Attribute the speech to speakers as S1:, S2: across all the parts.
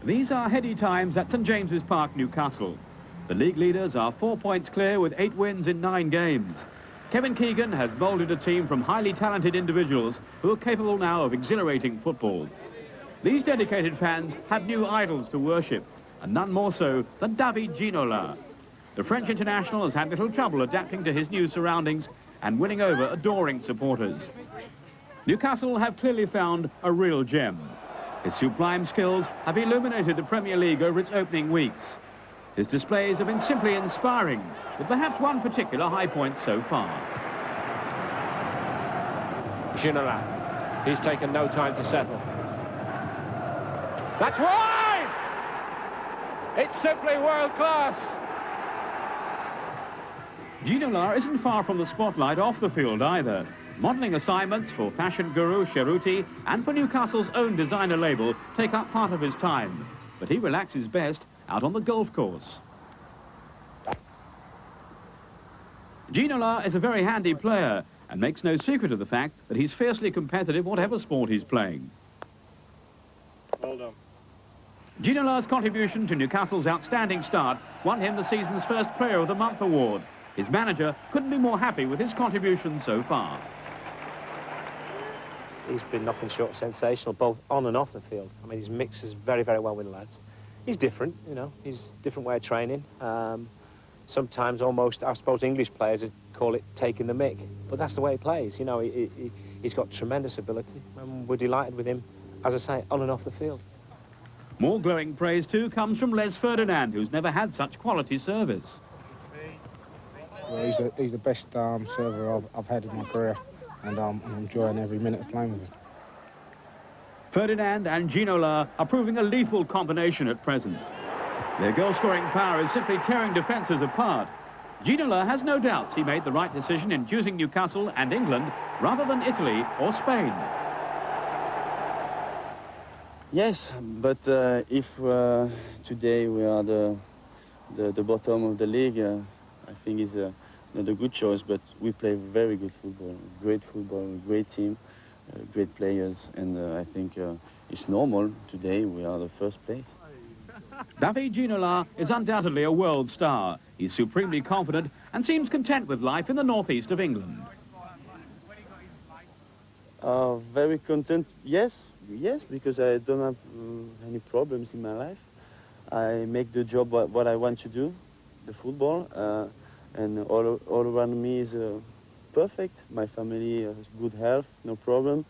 S1: These are heady times at St James's Park, Newcastle. The league leaders are 4 points clear with 8 wins in 9 games. Kevin Keegan has moulded a team from highly talented individuals who are capable now of exhilarating football. These dedicated fans have new idols to worship, and none more so than David Ginola. The French international has had little trouble adapting to his new surroundings and winning over adoring supporters. Newcastle have clearly found a real gem. His sublime skills have illuminated the Premier League over its opening weeks. His displays have been simply inspiring, with perhaps one particular high point so far.
S2: Ginola, he's taken no time to settle. That's wide! It's simply world class.
S1: Ginola isn't far from the spotlight off the field either. Modelling assignments for fashion guru Cheruti and for Newcastle's own designer label take up part of his time. But he relaxes best out on the golf course. Ginola is a very handy player and makes no secret of the fact that he's fiercely competitive whatever sport he's playing.
S3: Well done.
S1: Ginola's contribution to Newcastle's outstanding start won him the season's first Player of the Month award. His manager couldn't be more happy with his contribution so far.
S4: He's been nothing short of sensational, both on and off the field. I mean, he mixes very, very well with the lads. He's different, you know, he's a different way of training. Sometimes almost, I suppose English players would call it taking the mick, but that's the way he plays. You know, he's got tremendous ability, and we're delighted with him, as I say, on and off the field.
S1: More glowing praise, too, comes from Les Ferdinand, who's never had such quality service.
S5: Well, he's the best server I've had in my career, and I'm enjoying every minute of playing with him.
S1: Ferdinand and Ginola are proving a lethal combination at present. Their goal-scoring power is simply tearing defences apart. Ginola has no doubts he made the right decision in choosing Newcastle and England rather than Italy or Spain.
S6: Yes, but if today we are the bottom of the league, I think it's not a good choice, but we play very good football, great team, great players, and I think it's normal today we are the first place.
S1: David Ginola is undoubtedly a world star. He's supremely confident and seems content with life in the northeast of England.
S6: Very content, yes, because I don't have any problems in my life. I make the job what I want to do, the football, and all around me is perfect. My family has good health, no problem.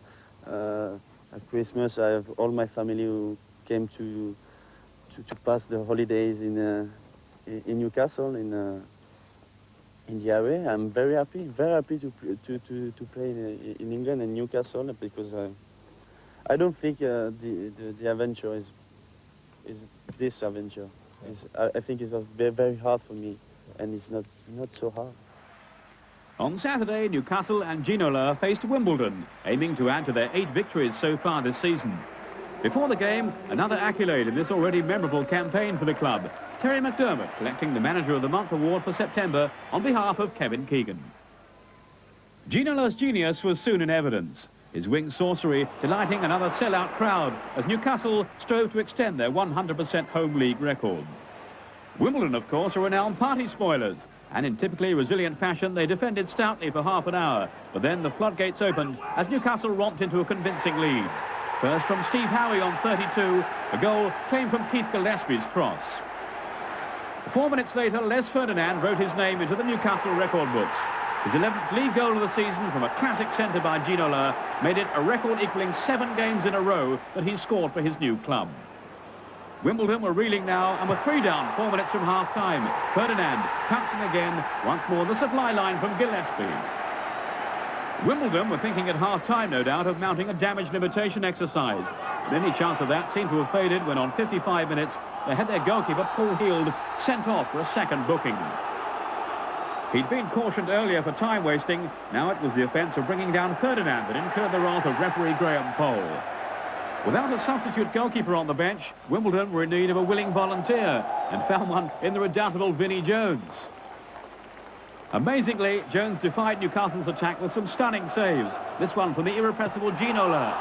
S6: At Christmas, I have all my family who came to pass the holidays in Newcastle, in the area. I'm very happy to play in England and Newcastle, because I don't think the adventure is this adventure. I think it was very, very hard for me, and it's not so hard.
S1: On Saturday, Newcastle and Ginola faced Wimbledon, aiming to add to their 8 victories so far this season. Before the game, another accolade in this already memorable campaign for the club. Terry McDermott collecting the Manager of the Month award for September on behalf of Kevin Keegan. Ginola's genius was soon in evidence. His wing sorcery delighting another sellout crowd as Newcastle strove to extend their 100% home league record. Wimbledon, of course, are renowned party spoilers, and in typically resilient fashion they defended stoutly for half an hour, but then the floodgates opened as Newcastle romped into a convincing lead. First from Steve Howie on 32, a goal came from Keith Gillespie's cross. 4 minutes later, Les Ferdinand wrote his name into the Newcastle record books. His 11th league goal of the season from a classic centre by Ginola made it a record equalling 7 games in a row that he scored for his new club. Wimbledon were reeling now and were 3 down 4 minutes from half-time. Ferdinand pouncing again, once more the supply line from Gillespie. Wimbledon were thinking at half-time, no doubt, of mounting a damage limitation exercise. But any chance of that seemed to have faded when on 55 minutes they had their goalkeeper, Paul Heald, sent off for a second booking. He'd been cautioned earlier for time wasting. Now it was the offence of bringing down Ferdinand that incurred the wrath of referee Graham Pole. Without a substitute goalkeeper on the bench, Wimbledon were in need of a willing volunteer and found one in the redoubtable Vinnie Jones. Amazingly, Jones defied Newcastle's attack with some stunning saves. This one from the irrepressible Ginola.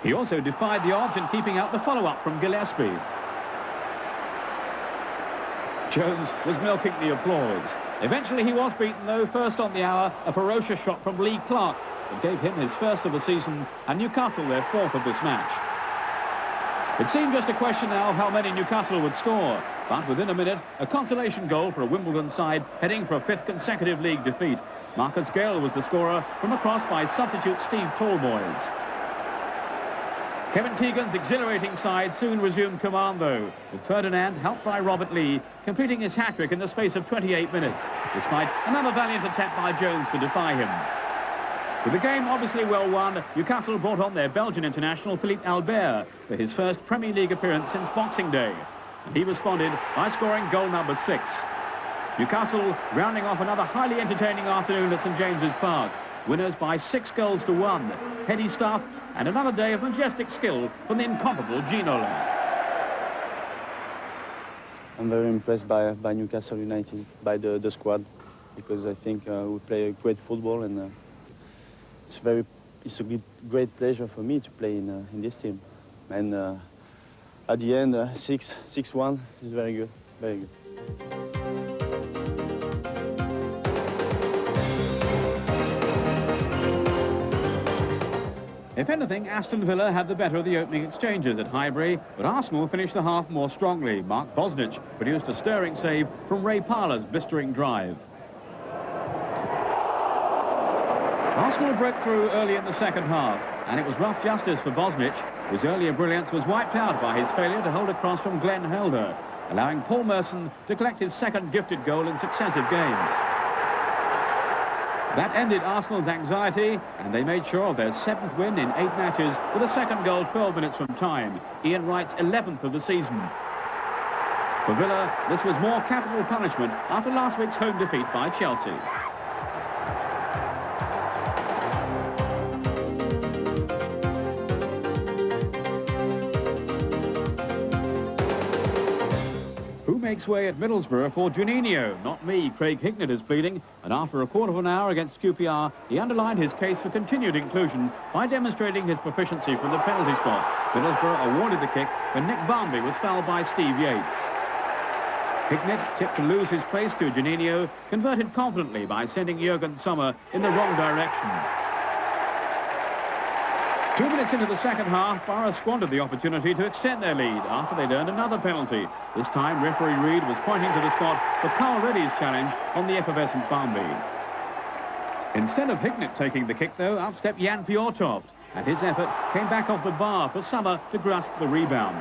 S1: He also defied the odds in keeping out the follow-up from Gillespie. Jones was milking the applause. Eventually he was beaten, though, first on the hour, a ferocious shot from Lee Clark that gave him his first of the season, and Newcastle their fourth of this match. It seemed just a question now of how many Newcastle would score, but within a minute, a consolation goal for a Wimbledon side heading for a fifth consecutive league defeat. Marcus Gale was the scorer from a cross by substitute Steve Tallboys. Kevin Keegan's exhilarating side soon resumed command, though, with Ferdinand, helped by Robert Lee, completing his hat-trick in the space of 28 minutes, despite another valiant attempt by Jones to defy him. With the game obviously well won, Newcastle brought on their Belgian international Philippe Albert for his first Premier League appearance since Boxing Day. And he responded by scoring goal number 6. Newcastle rounding off another highly entertaining afternoon at St James's Park. Winners by 6-1. Heady stuff and another day of majestic skill from the incomparable Ginola.
S6: I'm very impressed by Newcastle United, by the squad, because I think we play a great football, and it's a great pleasure for me to play in this team. And at the end, 6-1 is very good, very good.
S1: If anything, Aston Villa had the better of the opening exchanges at Highbury, but Arsenal finished the half more strongly. Mark Bosnich produced a stirring save from Ray Parlour's blistering drive. Arsenal broke through early in the second half, and it was rough justice for Bosnich, whose earlier brilliance was wiped out by his failure to hold a cross from Glenn Helder, allowing Paul Merson to collect his second gifted goal in successive games. That ended Arsenal's anxiety, and they made sure of their 7th win in 8 matches with a second goal 12 minutes from time, Ian Wright's 11th of the season. For Villa, this was more capital punishment after last week's home defeat by Chelsea. Makes way at Middlesbrough for Juninho. Not me, Craig Hignett is pleading, and after a quarter of an hour against QPR, he underlined his case for continued inclusion by demonstrating his proficiency from the penalty spot. Middlesbrough awarded the kick when Nick Barmby was fouled by Steve Yates. Hignett, tipped to lose his place to Juninho, converted confidently by sending Jurgen Sommer in the wrong direction. 2 minutes into the second half, Borough squandered the opportunity to extend their lead after they'd earned another penalty. This time, referee Reid was pointing to the spot for Carl Reddy's challenge on the effervescent Barmby. Instead of Hignett taking the kick, though, up stepped Jan Fjortoft, and his effort came back off the bar for Sommer to grasp the rebound.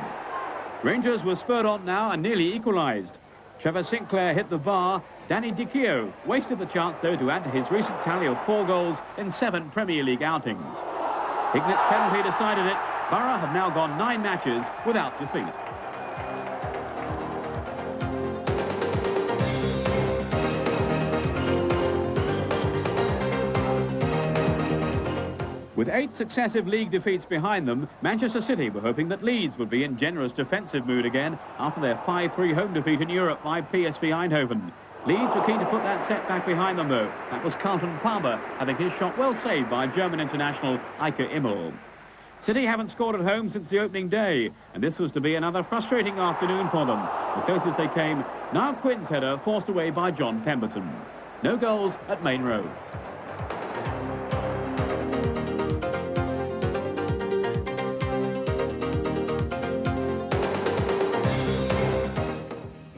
S1: Rangers were spurred on now and nearly equalised. Trevor Sinclair hit the bar. Danny Dicchio wasted the chance, though, to add to his recent tally of 4 goals in 7 Premier League outings. Hignett's penalty decided it. Borough have now gone 9 matches without defeat. With 8 successive league defeats behind them, Manchester City were hoping that Leeds would be in generous defensive mood again after their 5-3 home defeat in Europe by PSV Eindhoven. Leeds were keen to put that setback behind them, though. That was Carlton Palmer having his shot well saved by German international Eike Immel. City haven't scored at home since the opening day, and this was to be another frustrating afternoon for them. The closest they came, now Quinn's header forced away by John Pemberton. No goals at Main Road.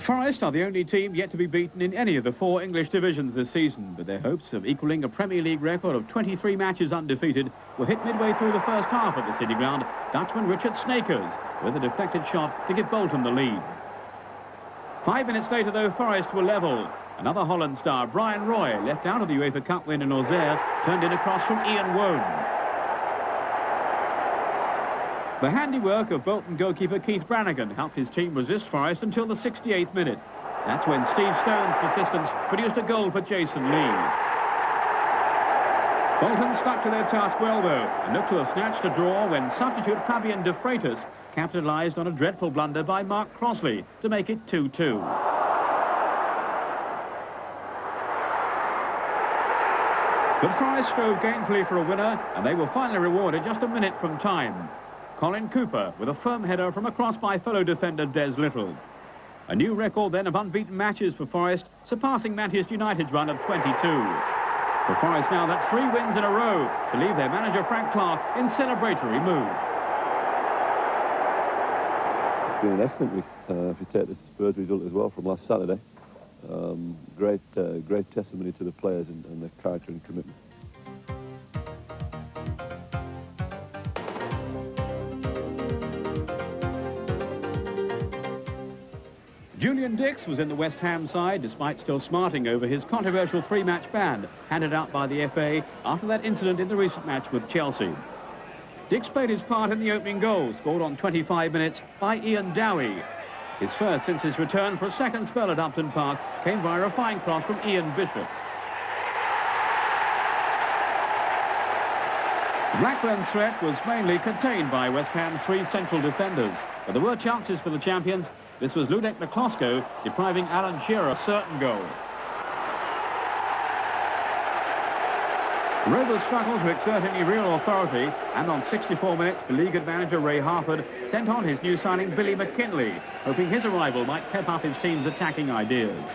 S1: Forest are the only team yet to be beaten in any of the 4 English divisions this season, but their hopes of equalling a Premier League record of 23 matches undefeated were hit midway through the first half at the City Ground. Dutchman Richard Snakers with a deflected shot to give Bolton the lead. 5 minutes later, though, Forest were level. Another Holland star, Brian Roy, left out of the UEFA Cup win in Auxerre, turned in a cross from Ian Wone. The handiwork of Bolton goalkeeper Keith Brannigan helped his team resist Forest until the 68th minute. That's when Steve Stone's persistence produced a goal for Jason Lee. Bolton stuck to their task well, though, and looked to have snatched a draw when substitute Fabian de Freitas capitalised on a dreadful blunder by Mark Crosley to make it 2-2. But Forest strove gainfully for a winner, and they were finally rewarded just a minute from time. Colin Cooper with a firm header from across by fellow defender Des Little. A new record then of unbeaten matches for Forest, surpassing Manchester United's run of 22. For Forest now, that's 3 wins in a row to leave their manager Frank Clark in celebratory mood.
S7: It's been an excellent week, if you take the Spurs result as well from last Saturday. Great testimony to the players and their character and commitment.
S1: Julian Dix was in the West Ham side, despite still smarting over his controversial 3-match ban handed out by the FA after that incident in the recent match with Chelsea. Dix played his part in the opening goal, scored on 25 minutes by Ian Dowie. His first since his return for a second spell at Upton Park came via a fine cross from Ian Bishop. Blackburn's threat was mainly contained by West Ham's 3 central defenders, but there were chances for the champions. This was Ludek Miklosko depriving Alan Shearer a certain goal. The Rovers struggled to exert any real authority, and on 64 minutes, beleaguered manager Ray Harford sent on his new signing Billy McKinley, hoping his arrival might pep up his team's attacking ideas.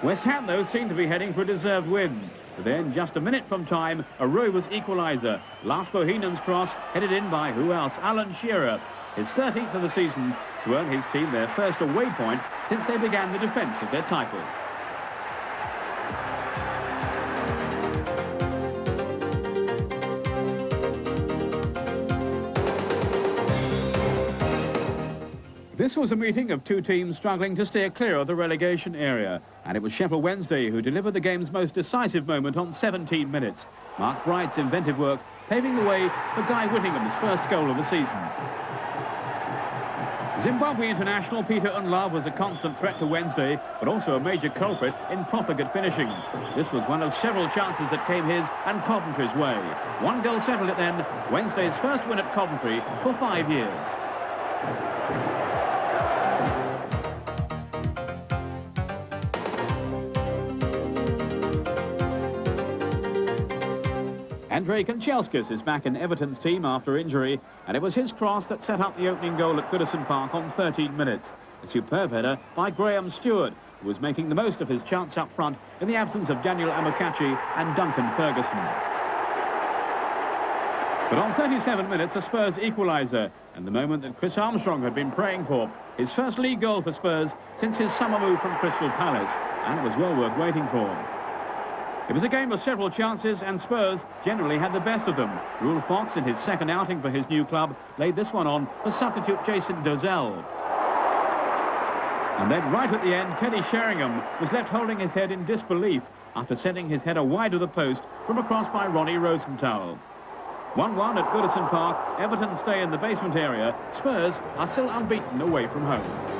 S1: West Ham, though, seemed to be heading for a deserved win. But then, just a minute from time, a Rovers equaliser. Lars Bohinen's cross, headed in by who else? Alan Shearer, his 13th of the season, to earn his team their first away point since they began the defence of their title. This was a meeting of 2 teams struggling to steer clear of the relegation area, and it was Sheffield Wednesday who delivered the game's most decisive moment on 17 minutes. Mark Bright's inventive work paving the way for Guy Whittingham's first goal of the season. Zimbabwe international Peter Unlove was a constant threat to Wednesday, but also a major culprit in profligate finishing. This was one of several chances that came his and Coventry's way. 1 goal settled it then, Wednesday's first win at Coventry for 5 years. Andrei Kanchelskis is back in Everton's team after injury, and it was his cross that set up the opening goal at Goodison Park on 13 minutes. A superb header by Graham Stewart, who was making the most of his chance up front in the absence of Daniel Amokachi and Duncan Ferguson. But on 37 minutes, a Spurs equaliser, and the moment that Chris Armstrong had been praying for, his first league goal for Spurs since his summer move from Crystal Palace, and it was well worth waiting for. It was a game of several chances, and Spurs generally had the best of them. Rule Fox, in his second outing for his new club, laid this one on for substitute Jason Dozell. And then right at the end, Teddy Sheringham was left holding his head in disbelief after sending his header wide of the post from a cross by Ronnie Rosenthal. 1-1 at Goodison Park. Everton stay in the basement area. Spurs are still unbeaten away from home.